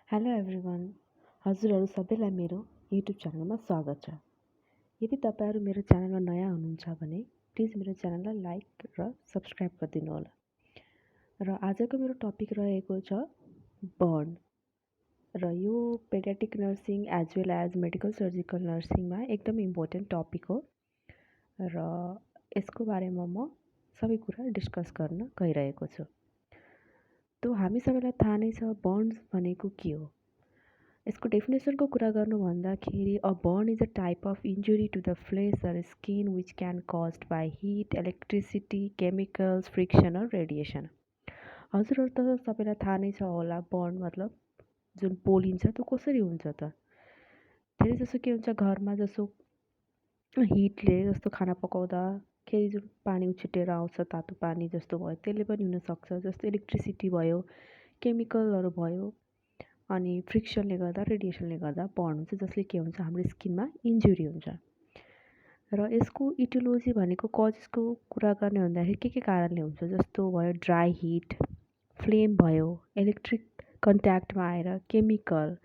Hello everyone. हजुरहरू सबैलाई मेरो YouTube च्यानलमा स्वागत छ। यदि तपाईँहरू मेरो च्यानलमा नयाँ हुनुहुन्छ भने प्लिज मेरो च्यानललाई लाइक र सब्सक्राइब गरिदिनु होला। र आजको मेरो टपिक रहेको छ बर्न। र यो pediatric nursing as well as medical surgical नर्सिङमा एकदम इम्पोर्टेन्ट टपिक हो र यसको बारेमा म सबै कुरा डिस्कस गर्न गइरहेको छु। तो हामी सबैलाई थाहा नै छ बर्न्स भनेको के हो। यसको डेफिनेसनको कुरा गर्नु भन्दाखेरि a burn is a type of injury to the flesh or skin which can caused by heat, electricity, chemicals, friction or radiation. हजुरहरू त सबैलाई थाहा नै छ होला बर्न मतलब जुन पोलिन्छ त्यो कसरी हुन्छ त। धेरै जसो के हुन्छ घरमा जसो हिटले जस्तो खाना पकाउँदाखेरि जुन पानी उछिटेर आउँछ तातो पानी जस्तो भयो त्यसले पनि हुनसक्छ। जस्तो इलेक्ट्रिसिटी भयो, केमिकलहरू भयो, अनि फ्रिक्सनले गर्दा रेडिएसनले गर्दा बर्न हुन्छ जसले के हुन्छ हाम्रो स्किनमा इन्जुरी हुन्छ। र यसको इटियोलोजी भनेको कजेसको कुरा गर्ने भन्दाखेरि के कारणले हुन्छ जस्तो भयो ड्राई हिट, फ्लेम भयो, इलेक्ट्रिक कन्ट्याक्टमा आएर chemical,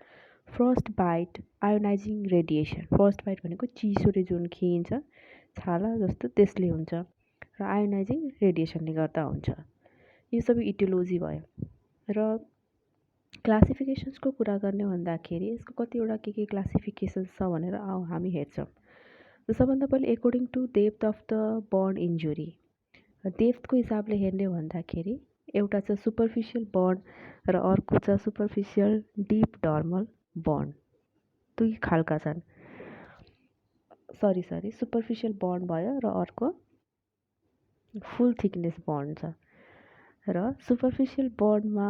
frostbite, ionising radiation. Frostbite भनेको चिसोले जुन खिइन्छ छाला जस्तो त्यसले हुन्छ र आयोनाइजिङ रेडिएसनले गर्दा हुन्छ। यो सबै इटियोलोजी भयो। र क्लासिफिकेसन्सको कुरा गर्ने भन्दाखेरि यसको कतिवटा के क्लासिफिकेसन्स छ भनेर हामी हेर्छौँ। सबभन्दा पहिले according to depth of the burn injury. डेप्थको हिसाबले हेर्ने भन्दाखेरि एउटा छ सुपरफिसियल बर्न र अर्को छ सुपरफिसियल डिप डर्मल बर्न। दुई खालका छन्। सरी सुपरफिसियल बर्न भयो र अर्को फुल थिकनेस बर्न छ। र सुपरफिसियल बर्नमा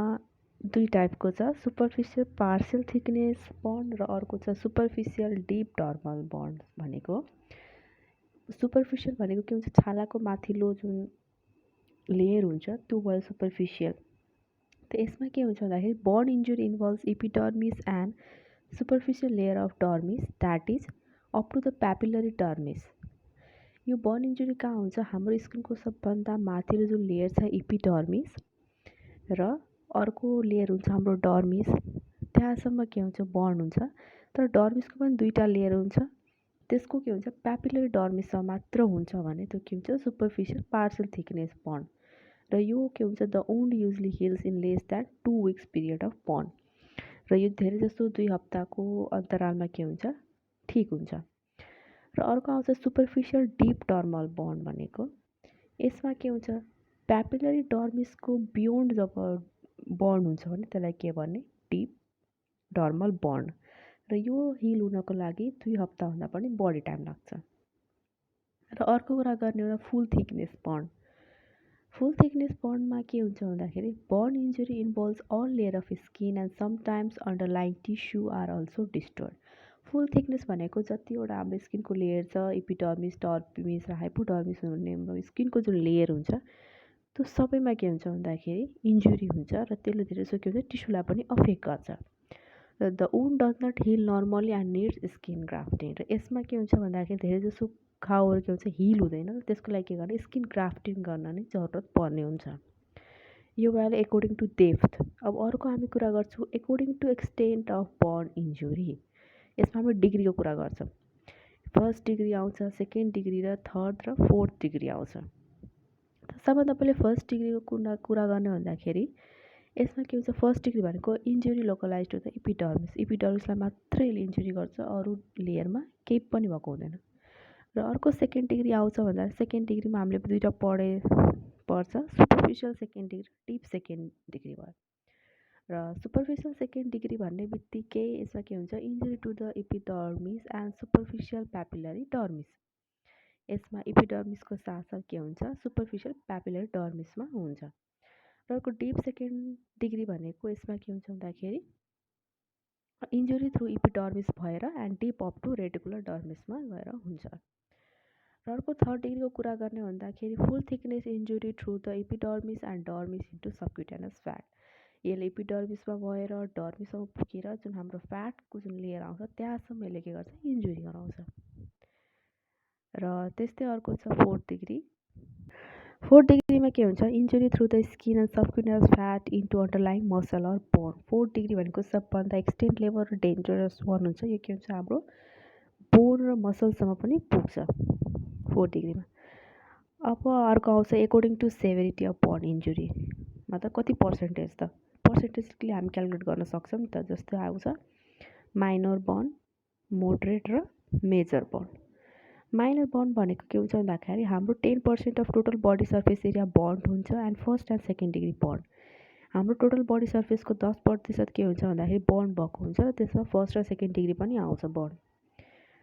दुई टाइपको छ, सुपरफिसियल पार्सियल थिकनेस बर्न र अर्को छ सुपरफिसियल डिप डर्मल बर्न। भनेको सुपरफिसियल भनेको के हुन्छ छालाको माथिल्लो जुन लेयर हुन्छ त्यो भयो सुपरफिसियल। त यसमा के हुन्छ भन्दाखेरि burn injury involves epidermis and superficial layer of dermis that is up to the papillary dermis. यो बर्न इन्जुरी कहाँ हुन्छ हाम्रो स्किनको सबभन्दा माथिल्लो जुन लेयर छ इपिडर्मिस र अर्को लेयर हुन्छ हाम्रो डर्मिस, त्यहाँसम्म के हुन्छ बर्न हुन्छ। तर डर्मिसको पनि दुईवटा लेयर हुन्छ, त्यसको के हुन्छ प्यापिलरी डर्मिसमा मात्र हुन्छ भने त्यो के हुन्छ सुपरफिसियल पार्सियल थिकनेस बर्न। र यो के हुन्छ the wound usually hills in less द्यान 2 weeks पिरियड अफ बर्न। र यो धेरै जस्तो 2 हप्ताको अन्तरालमा के हुन्छ ठिक हुन्छ। र अर्को आउँछ सुपरफिसियल डिप डर्मल बर्न भनेको यसमा के हुन्छ प्यापिलरी डर्मिसको बियोन्ड जब बर्न हुन्छ भने त्यसलाई के भन्ने डिप डर्मल बर्न। र यो हिल हुनको लागि 2 हप्ताभन्दा पनि बढी टाइम लाग्छ। र अर्को कुरा गर्ने एउटा full thickness burn. Full thickness बर्नमा के हुन्छ भन्दाखेरि burn injury involves all layer of skin and sometimes underlying tissue are also disturb. Full thickness भनेको जतिवटा हाम्रो स्किनको लेयर छ इपिडर्मिस, डर्मिस र हाइपोडर्मिस हुने स्किनको जुन लेयर हुन्छ त्यो सबैमा के हुन्छ भन्दाखेरि इन्जुरी हुन्छ र त्यसले धेरै जसो के हुन्छ टिस्युलाई पनि अफेक्ट गर्छ। र the wound does not heal normally and needs skin grafting. र यसमा के हुन्छ भन्दाखेरि धेरै जसो घाउहरू के हुन्छ हिल हुँदैन र त्यसको लागि के गर्ने स्किन ग्राफ्टिङ गर्न नै जरुरत पर्ने हुन्छ। यो भयो एकोर्डिङ टु डेप्थ। अब अर्को हामी कुरा गर्छौँ according to extent of burn injury. यसमा हामी डिग्रीको कुरा गर्छौँ। फर्स्ट डिग्री आउँछ, सेकेन्ड डिग्री र थर्ड र फोर्थ डिग्री आउँछ। सबभन्दा पहिले फर्स्ट डिग्रीको कुरा गर्ने भन्दाखेरि यसमा के हुन्छ फर्स्ट डिग्री भनेको injury localize to the epidermis. इपिडर्मिसलाई मात्रै इन्जुरी गर्छ, अरू लेयरमा केही पनि भएको हुँदैन। र अर्को सेकेन्ड डिग्री आउँछ भन्दा सेकेन्ड डिग्रीमा हामीले दुईवटा पर्छ superficial second degree, deep second degree भयो। र सुपरफिसियल सेकेन्ड डिग्री भन्ने बित्तिकै यसमा के हुन्छ injury to the epidermis and superficial papillary dermis. यसमा इपिडर्मिसको साथसाथ के हुन्छ सुपरफिसियल प्यापिलरी डर्मिसमा हुन्छ। र अर्को डिप सेकेन्ड डिग्री भनेको यसमा के हुन्छ भन्दाखेरि इन्जुरी थ्रु इपिडर्मिस भएर and deep up to reticular डर्मिसमा गएर हुन्छ। र अर्को थर्ड डिग्रीको कुरा गर्ने भन्दाखेरि full thickness injury through the epidermis and dermis into subcutaneous fat. यसले इपिडर्मिसमा भएर डर्मिसमा पुगेर जुन हाम्रो फ्याटको जुन लेयर आउँछ त्यहाँसम्म यसले के गर्छ इन्जुरी गराउँछ। र त्यस्तै अर्को छ फोर्थ डिग्री। फोर्थ डिग्रीमा के हुन्छ injury through the skin and subcutaneous fat into underlying muscle or bone. Fourth degree भनेको सबभन्दा एक्सटेन्ट लेभल र डेन्जरस वान हुन्छ। यो के हुन्छ हाम्रो बोन र मसलसम्म पनि पुग्छ फोर्थ डिग्रीमा। अब अर्को आउँछ according to severity of burn injury, मतलब कति पर्सेन्टेज त पर्सेन्टेजले हामी क्यालकुलेट गर्न सक्छौँ नि त। जस्तो आउँछ माइनर बर्न, मोडरेट र मेजर बर्न। माइनर बर्न भनेको के हुन्छ भन्दाखेरि हाम्रो 10% of total body surface area burn हुन्छ and first and second degree burn. हाम्रो टोटल बडी सर्फेसको 10% के हुन्छ भन्दाखेरि बर्न भएको हुन्छ र त्यसमा फर्स्ट र सेकेन्ड डिग्री पनि आउँछ बर्न।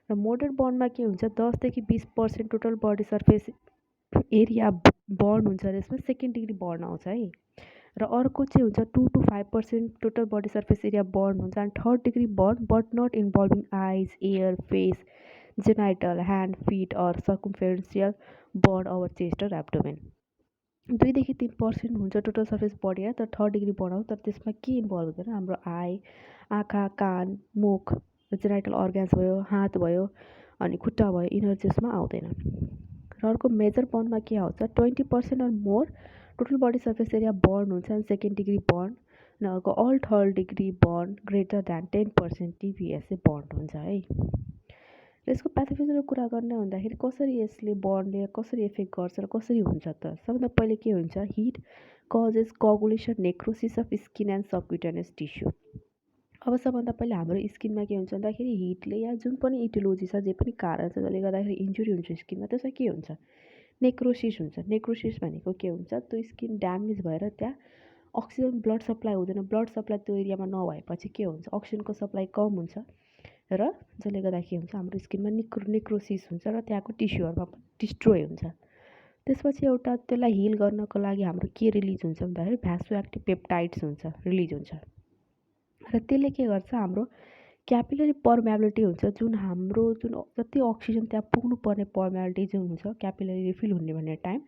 र मोडरेट बर्नमा के हुन्छ 10 देखि 20% total body surface area burn हुन्छ र यसमा सेकेन्ड डिग्री बर्न आउँछ है। र अर्को चाहिँ हुन्छ 2 to 5% total body surface area burn हुन्छ and third degree burn but not involving eyes, ear, face, genital, hand, feet or circumferential burn our chest र एब्डोमेन। 2 देखि 3% हुन्छ टोटल सर्फेस बडी एरिया, तर थर्ड डिग्री बर्न आउँछ, तर त्यसमा के involve हुँदैन, हाम्रो आई, आँखा, कान, मुख, जेनाइटल अर्ग्यान्स भयो, हात भयो अनि खुट्टा भयो, यिनीहरू त्यसमा आउँदैन। र अर्को मेजर बर्नमा के आउँछ 20% or more total body surface area burn हुन्छ एन्ड सेकेन्ड डिग्री बर्न। र अर्को all third degree burn greater than 10% TBSA burn हुन्छ है। र यसको प्याथोफिजियोलोजीको कुरा गर्ने भन्दाखेरि कसरी यसले बर्नले कसरी इफेक्ट गर्छ र कसरी हुन्छ त। सबभन्दा पहिले के हुन्छ heat causes coagulation necrosis of skin and subcutaneous tissue. अब सबभन्दा पहिले हाम्रो स्किनमा के हुन्छ भन्दाखेरि हिटले या जुन पनि इटियोलोजी छ, जे पनि कारण छ जसले गर्दाखेरि इन्जुरी हुन्छ स्किनमा, त्यसमा के हुन्छ नेक्रोसिस हुन्छ। नेक्रोसिस भनेको के हुन्छ त्यो स्किन ड्यामेज भएर त्यहाँ अक्सिजन ब्लड सप्लाई हुँदैन। ब्लड सप्लाई त्यो एरियामा नभएपछि के हुन्छ अक्सिजनको सप्लाई कम हुन्छ र जसले गर्दा के हुन्छ हाम्रो स्किनमा नेक्रोसिस हुन्छ र त्यहाँको टिस्युहरूमा पनि डिस्ट्रोय हुन्छ। त्यसपछि एउटा त्यसलाई हिल गर्नको लागि हाम्रो के रिलिज हुन्छ भन्दाखेरि भ्यासो एक्टिभ पेप्टाइड्स हुन्छ रिलिज हुन्छ र त्यसले के गर्छ हाम्रो क्यापिलरी पर्मेबिलिटी हुन्छ, जुन हाम्रो जुन जति अक्सिजन त्यहाँ पुग्नुपर्ने पर्मेबिलिटी जुन हुन्छ क्यापिलरी रिफिल हुने भन्ने टाइम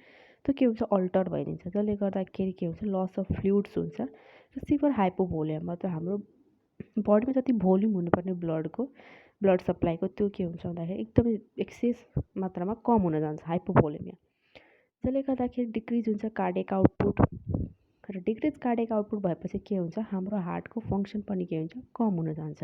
त्यो के हुन्छ अल्टर भइदिन्छ। जसले गर्दाखेरि के हुन्छ लस अफ फ्लुइड्स हुन्छ र सिभर हाइपोभोलियम, मतलब हाम्रो बडीमा जति भोल्युम हुनुपर्ने ब्लड सप्लाईको त्यो के हुन्छ भन्दाखेरि एकदमै एक्सेस मात्रामा कम हुन जान्छ हाइपोभोलिमिया। जसले गर्दाखेरि डिक्रिज हुन्छ कार्डियक आउटपुट र डिक्रिज कार्डियक आउटपुट भएपछि के हुन्छ हाम्रो हार्टको फङ्सन पनि के हुन्छ कम हुन जान्छ।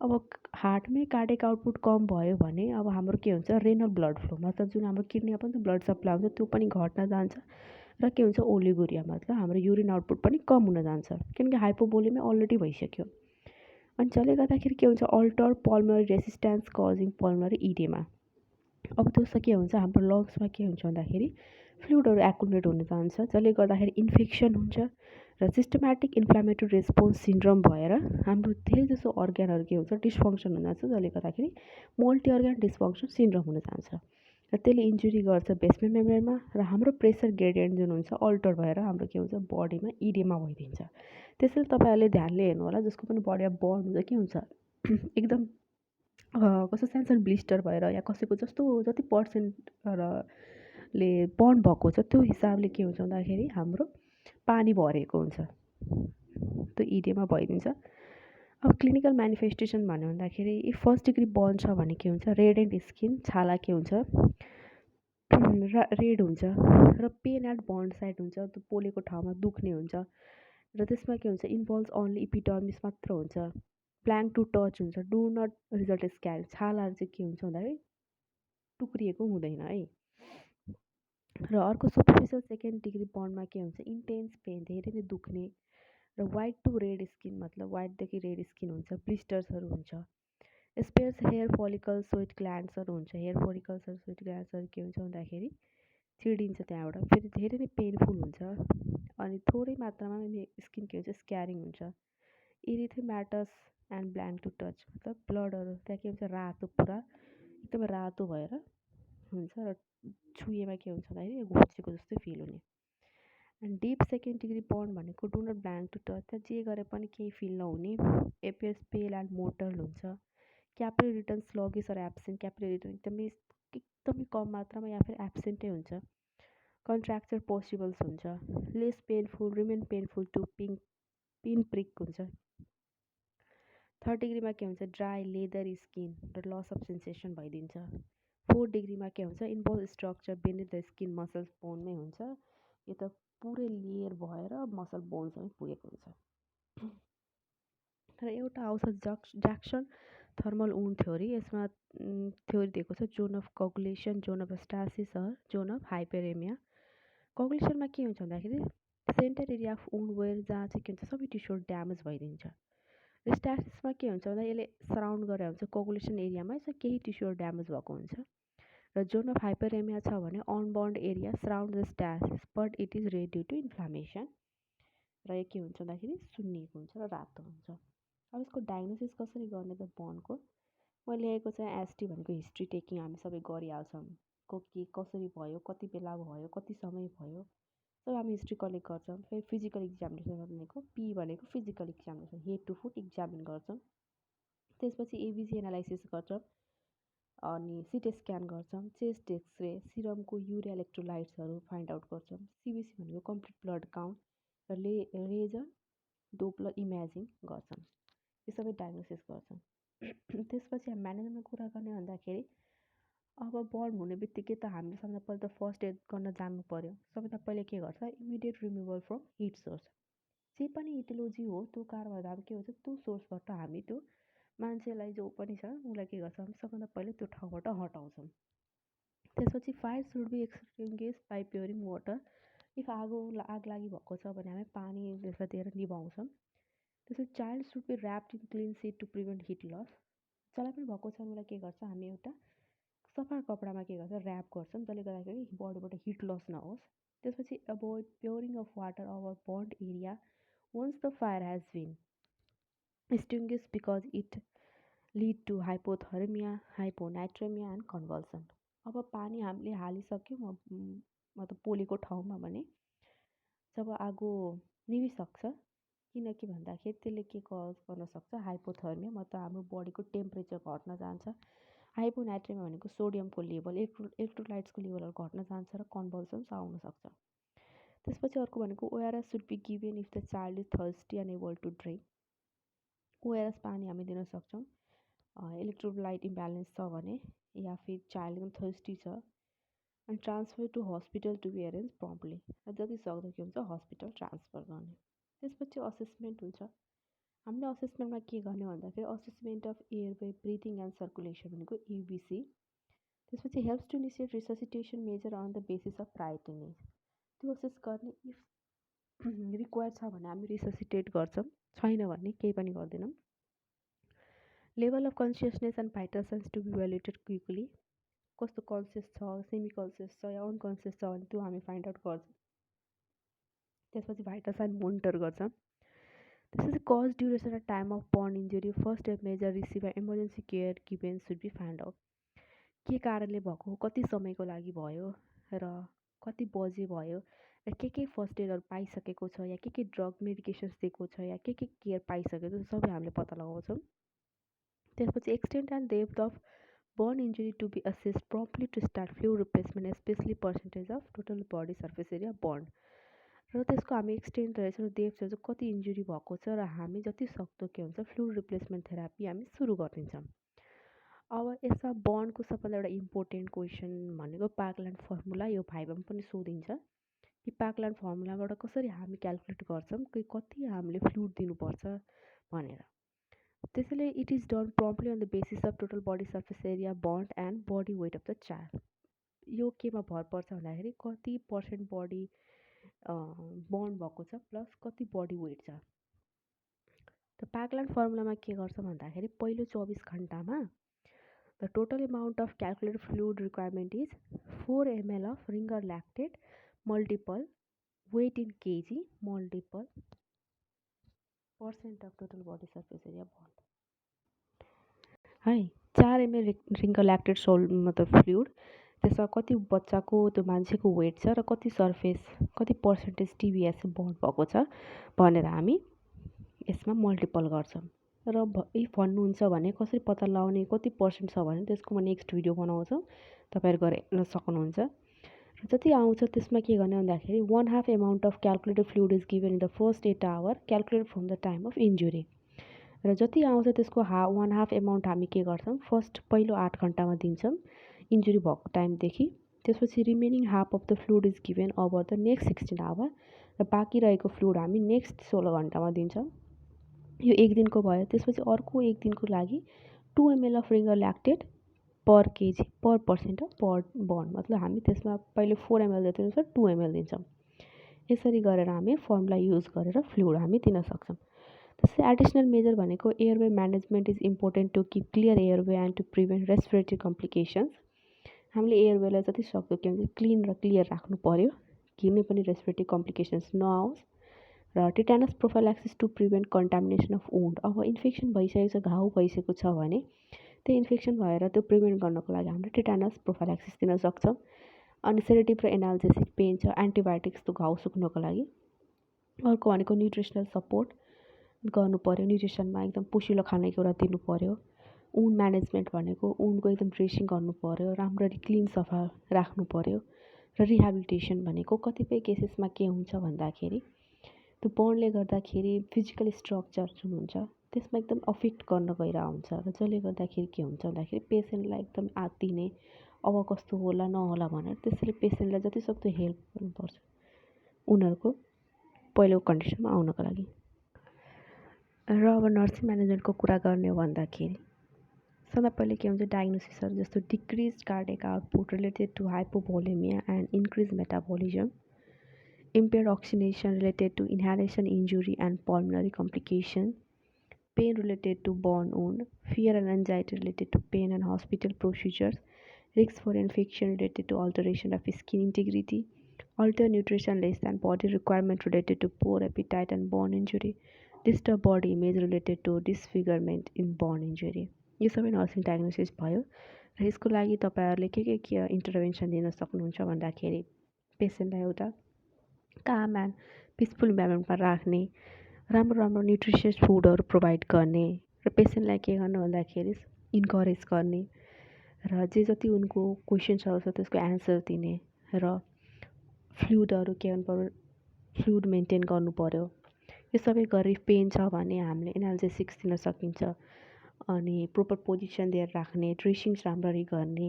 अब हार्टमै कार्डियक आउटपुट कम भयो भने अब हाम्रो के हुन्छ रेनल ब्लड फ्लो, मतलब जुन हाम्रो किडनीमा पनि ब्लड सप्लाई हुन्छ त्यो पनि घट्न जान्छ र के हुन्छ ओलिगोरिया, मतलब हाम्रो युरिन आउटपुट पनि कम हुन जान्छ किनकि हाइपोभोलिमिया अलरेडी भइसक्यो। अनि जसले गर्दाखेरि के हुन्छ alter pulmonary resistance causing pulmonary oedema. अब त्यसमा के हुन्छ हाम्रो लङ्समा के हुन्छ भन्दाखेरि फ्लुइडहरू एक्युमुलेट हुन जान्छ जसले गर्दाखेरि इन्फेक्सन हुन्छ र सिस्टमेटिक इन्फ्लामेटरी रेस्पोन्स सिन्ड्रोम भएर हाम्रो धेरै जसो अर्ग्यानहरू के हुन्छ डिस्फङ्सन हुन जान्छ, जसले गर्दाखेरि मल्टी अर्ग्यान डिस्फङ्सन सिन्ड्रोम हुन जान्छ र त्यसले इन्जुरी गर्छ बेसमेन्ट मेम्ब्रेनमा र हाम्रो प्रेसर ग्रेडियन्ट जुन हुन्छ अल्टर भएर हाम्रो के हुन्छ बडीमा इडेमा भइदिन्छ। त्यसैले तपाईँहरूले ध्यानले हेर्नु होला जसको पनि बडीमा बर्न हुन्छ के हुन्छ एकदम कस्तो सानो सानो ब्लिस्टर भएर या कसैको जस्तो जति पर्सेन्ट र ले बर्न भएको छ त्यो हिसाबले के हुन्छ भन्दाखेरि हाम्रो पानी भरेको हुन्छ त्यो इडेमा भइदिन्छ। अब क्लिनिकल मेनिफेस्टेसन भन्यो भन्दाखेरि इफ फर्स्ट डिग्री बर्न छ भने के हुन्छ रेड एन्ड स्किन, छाला के हुन्छ रेड हुन्छ र पेन एट बर्न साइड हुन्छ, त्यो पोलेको ठाउँमा दुख्ने हुन्छ र त्यसमा के हुन्छ इन्भल्भ ओन्ली इपिडर्मिस मात्र हुन्छ, ब्ल्याङ्क टु टच हुन्छ, डु नट रिजल्ट स्क्यान। छालाहरू चाहिँ के हुन्छ भन्दाखेरि टुक्रिएको हुँदैन है। र अर्को सुपरफिसियल सेकेन्ड डिग्री बर्नमा के हुन्छ इन्टेन्स पेन, धेरै नै दुख्ने र वाइट टु रेड स्किन, मतलब वाइटदेखि रेड स्किन हुन्छ, ब्लिस्टर्सहरू हुन्छ, स्पेयर्स हेयर फोलिकल्स स्वेट ग्ल्यान्ड्सहरू हुन्छ। हेयर फोलिकल्सहरू स्वेट ग्ल्यान्ड्सहरू के हुन्छ भन्दाखेरि चिडिन्छ त्यहाँबाट, फेरि धेरै नै पेनफुल हुन्छ अनि थोरै मात्रामा स्किन के हुन्छ स्क्यारिङ हुन्छ। इरिथेमाटस एन्ड ब्ल्याङ्क टु टच, मतलब ब्लडहरू त्यहाँ के हुन्छ रातो, पुरा एकदमै रातो भएर हुन्छ र छुएमा के हुन्छ भन्दाखेरि घोचेको जस्तै फिल हुने। And deep second degree burn भनेको do not blanch to touch, त्यहाँ जे गरे पनि केही फिल नहुने, एपियर्स पेल एन्ड मोटल हुन्छ, capillary return sluggish or absent, capillary return एकदमै कम मात्रामा या फिर एब्सेन्टै हुन्छ, कन्ट्र्याक्चर पोसिबल्स हुन्छ, less painful, remain painful to pin prick हुन्छ। थर्ड डिग्रीमा के हुन्छ ड्राई लेदर स्किन र लस अफ सेन्सेसन भइदिन्छ। फोर्थ डिग्रीमा के हुन्छ involve structure beneath the skin muscles बोनमै हुन्छ। यो त पुरै लेयर भएर मसल बोनसम्म पुगेको हुन्छ। र एउटा आउँछ ज्याक्सन थर्मल वुन्ड थ्योरी। यसमा थ्योरी दिएको छ zone of coagulation, zone of stasis, zone of hyperaemia. कोगुलेसनमा के हुन्छ भन्दाखेरि centre area of wound where जहाँ चाहिँ के हुन्छ सबै टिस्युहरू ड्यामेज भइदिन्छ। र स्टासिसमा के हुन्छ भन्दा यसले सराउन्ड गरेर हुन्छ कोगुलेसन एरियामा केही टिस्युहरू ड्यामेज भएको हुन्छ। र जोन अफ हाइपरेमिया छ भने unbound area surround the stasis but it is red due to inflammation. र यो के हुन्छ भन्दाखेरि सुन्निएको हुन्छ र रातो हुन्छ। अब यसको डायग्नोसिस कसरी गर्ने त बर्नको मैले लेखेको चाहिँ एसटी भनेको हिस्ट्री टेकिङ हामी सबै गरिहाल्छौँ। को के कसरी भयो, कति बेला भयो, कति समय भयो, सबै हामी हिस्ट्री कलेक्ट गर्छौँ। फेरि फिजिकल इक्जामिनेसन भनेको पी भनेको physical examination, head to foot examine गर्छौँ। त्यसपछि एबिसी एनालाइसिस गर्छौँ, अनि सिटी स्क्यान गर्छौँ, चेस्ट एक्सरे, सिरमको युरिया इलेक्ट्रोलाइट्सहरू फाइन्ड आउट गर्छौँ। सिबिसी भनेको कम्प्लिट ब्लड काउन्ट र लेजर डोप्लर इमेजिङ गर्छौँ। यो सबै डायग्नोसिस गर्छौँ। त्यसपछि हामी म्यानेजमेन्टमा कुरा गर्ने भन्दाखेरि अब बर्न हुने बित्तिकै त हामीले सबभन्दा पहिला त फर्स्ट एड गर्न जान्नु पर्यो। सबभन्दा पहिला के गर्छ immediate removal from hit source. जे पनि इटियोलोजी हो त्यो कारणबाट अब के हुन्छ त्यो सोर्सबाट हामी त्यो मान्छेलाई जो पनि छ उसलाई के गर्छौँ सबभन्दा पहिला त्यो ठाउँबाट हटाउँछौँ। त्यसपछि fire should be extinguished by pouring water. If आग लागि भएको छ भने हामी पानी त्यसलाई दिएर निभाउँछौँ। त्यसपछि child should be wrapped in clean sheet to prevent heat loss. जसलाई पनि भएको छ उसलाई के गर्छ हामी एउटा सफा कपडामा के गर्छ ऱ्याप गर्छौँ जसले गर्दाखेरि बडीबाट हिट लस नहोस्। त्यसपछि avoid pouring of water over burned area once the fire has been extinguished because it lead to hypothermia, hyponatremia and convulsion। अब पानी हामीले हालिसक्यौँ मतलब पोलेको ठाउँमा भने जब आगो निभिसक्छ, किनकि भन्दाखेरि त्यसले के कज गर्न सक्छ हाइपोथर्मिया मतलब हाम्रो बडीको टेम्परेचर घट्न जान्छ। हाइपोनाट्रियम भनेको सोडियमको लेभल, इलेक्ट्रोलाइट्सको लेभलहरू घट्न जान्छ र कन्भल्सन्स आउन सक्छ। त्यसपछि अर्को भनेको ORS should be given if the child is thirsty and able to drink. ORS पानी हामी दिन सक्छौँ इलेक्ट्रोलाइट इम्ब्यालेन्स छ भने या फिर चाइल्ड पनि थर्स्टी छ। अनि transfer to hospital to be arrange promptly, र जति सक्दो के हुन्छ हस्पिटल ट्रान्सफर गर्ने। त्यसपछि असेसमेन्ट हुन्छ। हामीले असेसमेन्टमा के गर्ने भन्दाखेरि assessment of airway breathing and circulation भनेको युबिसी। त्यसपछि helps to initiate resuscitation measure on the basis of priority need. त्यो असेस गर्ने इफ रिक्वायर्ड छ भने हामी रिससिटेट गर्छौँ, छैन भने केही पनि गर्दैनौँ। Level of consciousness and vital signs to be evaluated quickly. कस्तो कन्सियस छ, सेमी कन्सियस छ या अनकन्सियस छ भने त्यो हामी फाइन्ड आउट गर्छौँ। त्यसपछि भाइटल साइन मोनिटर गर्छौँ। त्यसपछि कज ड्युरेसन र time of burn injury, first aid measure receive emergency care given should be find out. के कारणले भएको, कति समयको लागि भयो र कति बजे भयो र के फर्स्ट एडहरू पाइसकेको छ या के ड्रग मेडिकेसन्स दिएको छ या के केयर पाइसकेको छ सबै हामीले पत्ता लगाउँछौँ। त्यसपछि extent and depth of burn injury to be assessed promptly to start fluid replacement especially percentage of total body surface area burn. र त्यसको हामी एक्सटेन्ट रहेछ र डेप्थ रहेछ कति इन्जुरी भएको छ र हामी जति सक्दो के हुन्छ फ्लुइड रिप्लेसमेन्ट थेरापी हामी सुरु गरिदिन्छौँ। अब यसमा बर्नको सबभन्दा एउटा इम्पोर्टेन्ट क्वेसन भनेको पार्कल्यान्ड फर्मुला। यो भाइबामा पनि सोधिन्छ कि पार्कल्यान्ड फर्मुलाबाट कसरी हामी क्यालकुलेट गर्छौँ कि कति हामीले फ्लुइड दिनुपर्छ भनेर। त्यसैले it is done promptly on the basis of total body surface area burn and body weight of the child. यो केमा भर पर्छ भन्दाखेरि कति पर्सेन्ट बडी बर्न भएको छ प्लस कति बडी वेट छ। त पार्कल्यान्ड फर्मुलामा के गर्छ भन्दाखेरि पहिलो 24 घन्टामा the total amount of calculated fluid requirement is 4 ml of Ringer lactated multiple weight in KG multiple percent of total body surface area burn है। 4 ml रिङ्गर ल्याक्टेड मतलब फ्लुइड, त्यसमा कति बच्चाको त्यो मान्छेको वेट छ र कति सर्फेस कति पर्सेन्टेज टिबिएस बर्न भएको छ भनेर हामी यसमा मल्टिपल गर्छौँ। र इफ भन्नुहुन्छ भने कसरी पत्ता लगाउने कति पर्सेन्ट छ भने त्यसको म नेक्स्ट भिडियो बनाउँछु, तपाईँहरू गएर हेर्न सक्नुहुन्छ। र जति आउँछ त्यसमा के गर्ने भन्दाखेरि 1/2 amount of calculated fluid is given in the first 8 hour calculated from the time of injury. र जति आउँछ त्यसको 1/2 एमाउन्ट हामी के गर्छौँ फर्स्ट पहिलो 8 घन्टामा दिन्छौँ इन्जुरी भएको टाइमदेखि। त्यसपछि remaining half of the fluid is given over the next 16 hour र बाँकी रहेको फ्लुइड हामी नेक्स्ट 16 घन्टामा दिन्छौँ। यो एक दिनको भयो। त्यसपछि अर्को एक दिनको लागि 2 ml of Ringer lactate per KG per percent of per burn, मतलब हामी त्यसमा पहिले 4 ml दिएको छ 2 ml दिन्छौँ। यसरी गरेर हामी फर्मुला युज गरेर फ्लुइड हामी दिन सक्छौँ। त्यसै एडिसनल मेजर भनेको airway management is important to keep clear airway and to prevent respiratory complications. हामीले एयरवेलाई जति सक्दो के भन्छ क्लिन र क्लियर राख्नु पर्यो, कुनै पनि रेस्पिरेटरी कम्प्लिकेसन्स नआओस्। र tetanus prophylaxis to prevent contamination of wound. अब इन्फेक्सन भइसकेको छ, घाउ भइसकेको छ भने त्यो इन्फेक्सन भएर त्यो प्रिभेन्ट गर्नको लागि हामीले टिटानस प्रोफाइल्याक्सिस दिन सक्छौँ। अनि सेडेटिभ र एनाल्जेसिक पेन छ, एन्टिबायोटिक्स त्यो घाउ सुक्नको लागि। अर्को भनेको न्युट्रिसनल सपोर्ट गर्नु पर्यो, न्युट्रिसनमा एकदम पोषिलो खानेकुरा दिनु पर्यो। वुन्ड म्यानेजमेन्ट भनेको वुन्डको एकदम ड्रेसिङ गर्नु पर्यो, राम्ररी क्लिन सफा राख्नु पर्यो। र रिहेबिलिटेसन भनेको कतिपय केसेसमा के हुन्छ भन्दाखेरि त्यो बर्नले गर्दाखेरि फिजिकल स्ट्रक्चर जुन हुन्छ त्यसमा एकदम अफेक्ट गर्न गइरहेको हुन्छ र जसले गर्दाखेरि के हुन्छ भन्दाखेरि पेसेन्टलाई एकदम आत्तिने, अब कस्तो होला नहोला भनेर त्यसैले पेसेन्टलाई जतिसक्दो हेल्प गर्नुपर्छ उनीहरूको पहिलो कन्डिसनमा आउनको लागि। र अब नर्सिङ म्यानेजमेन्टको कुरा गर्ने हो भन्दाखेरि सबभन्दा पहिले के हुन्छ डायग्नोसिसहरू जस्तो decrease cardiac output related to hypovolemia and increase metabolism, impaired oxygenation related to inhalation injury and pulmonary complication, pain related to burn wound, fear and anxiety related to pain and hospital procedures, risks for infection related to alteration of skin integrity, altered nutrition less than body requirement related to poor appetite and burn injury, disturbed body image related to disfigurement in burn injury। यो सबै nursing diagnosis भयो र यसको लागि तपाईँहरूले के intervention दिन सक्नुहुन्छ भन्दाखेरि पेसेन्टलाई एउटा काम एन्ड पिसफुल इन्भाइरोमेन्टमा राख्ने, राम्रो राम्रो न्युट्रिसियस फुडहरू प्रोभाइड गर्ने र पेसेन्टलाई के गर्नु भन्दाखेरि इन्करेज गर्ने र जे जति उनको क्वेसन्सहरू छ त्यसको एन्सर दिने र फ्लुइडहरू के गर्नु पर्यो, फ्लुइड मेन्टेन गर्नु पर्यो। यो सबै गरी पेन छ भने हामीले एनाल्जेसिक्स दिन सकिन्छ। अनि प्रोपर पोजिसन दिएर राख्ने, ड्रेसिङ्स राम्ररी गर्ने,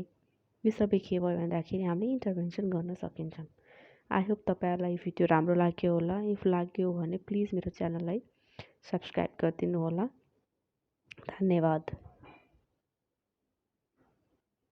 यो सबै के भयो भन्दाखेरि हामीले इन्टरभेन्सन गर्न सकिन्छ। आई होप तपाईँहरूलाई यो भिडियो राम्रो लाग्यो होला। इफ लाग्यो भने प्लिज मेरो च्यानललाई सब्सक्राइब गरिदिनु होला। धन्यवाद।